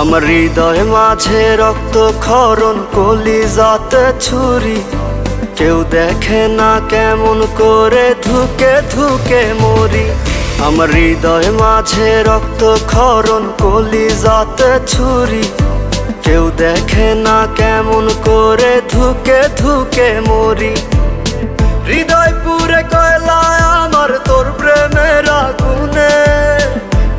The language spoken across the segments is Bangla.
আমার হৃদয় মাঝে রক্ত ক্ষরণ, কলিজাতে ছুরি। কেউ দেখে না কেমন করে ধুকে ধুকে মরি। আমার হৃদয় মাঝে রক্ত ক্ষরণ, কলিজাতে ছুরি। কেউ দেখে না কেমন করে ধুকে ধুকে মরি। হৃদয় পুরে কয়লায় আমার তোর প্রেমের আগুনে,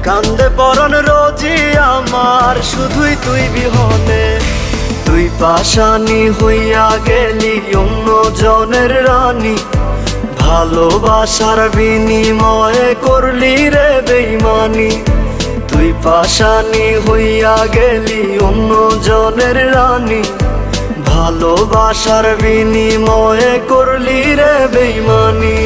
কান্দে পরাণ রোজই আমার শুধুই তুই বিহনে। তুই পাশানি হইয়া গেলি অন্য জনের রানী, ভালোবাসার বিনিময়ে করলি রে বেইমানি। তুই পাশানি হইয়া গেলি অন্য জনের রানী, ভালোবাসার বিনিময়ে করলি রে বেইমানি।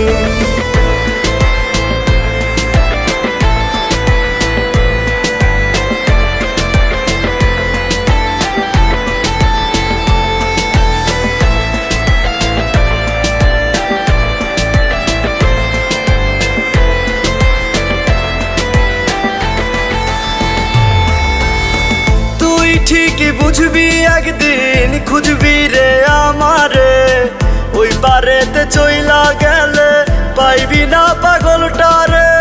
ঠিকই বুঝবি একদিন, খুঁজবি রে আমারে। ওই পারেতে চইলা গেলে পাইবি না পাগলটারে।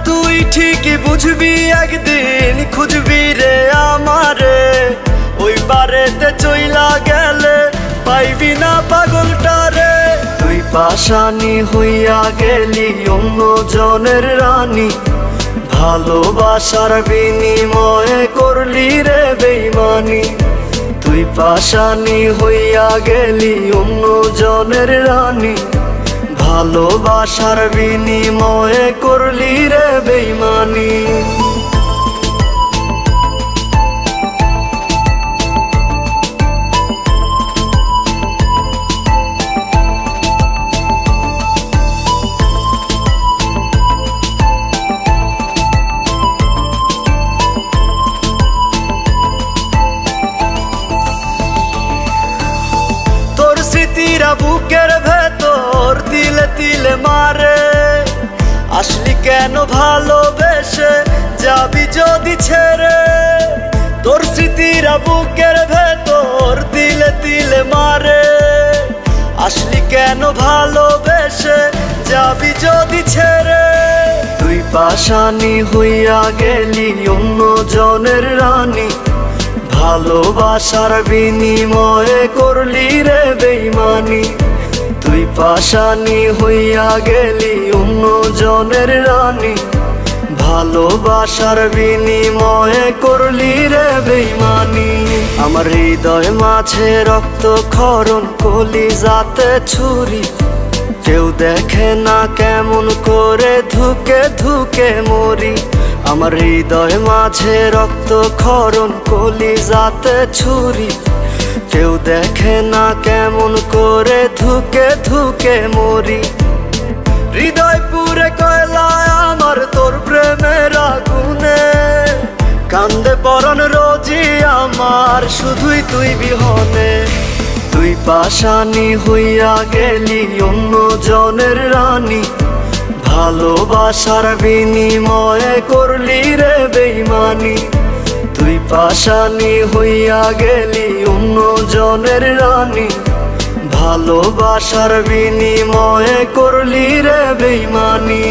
তুই ঠিকই বুঝবি একদিন, খুঁজবি রে আমারে। ওই পারেতে চইলা গেলে পাইবি না পাগলটারে। তুই পাশানি হইয়া গেলি অন্য জনের রানী, ভালোবাসার বিনিময়ে করলি রে বেইমানি। তুই পাশানি হইয়া গেলি অন্য জনের রানী, ভালোবাসার বিনিময়ে করলি রে বেইমানি। স্মৃতিরা বুকের ভেতর তিলে তিলে মারে। আসলি কেন ভালোবেসে যাবি যদি ছেড়ে। তোর স্মৃতিরা বুকের ভেতর তিলে তিলে মারে। আসলি কেন ভালোবেসে যাবি যদি ছেড়ে। তুই পাশানি হইয়া গেলি অন্য জনের রানী, ভালোবাসার বিনিময়ে করলি রে বেইমানি। তুই পাশানি হইয়া গেলি অন্য জনের রানী, ভালোবাসার বিনিময়ে করলি রে বেইমানি। আমার হৃদয় মাঝে রক্ত ক্ষরণ, কলিজাতে ছুরি। কেউ দেখে না কেমন করে ধুকে ধুকে মরি। আমার হৃদয় মাঝে রক্ত ক্ষরণ, কলিজাতে ছুরি। কেউ দেখে না কেমন করে ধুকে ধুকে মরি। হৃদয় পুরে কয়লায় আমার তোর প্রেমের আগুনে, কান্দে পরাণ রোজই আমার শুধুই তুই বিহনে। তুই পাশানি হইয়া গেলি অন্য জনের রানী, ভালোবাসার বিনিময়ে করলি রে বেইমানি। তুই পাশানি হইয়া গেলি অন্য জনের রানী, ভালোবাসার বিনিময়ে করলি রে বেইমানি।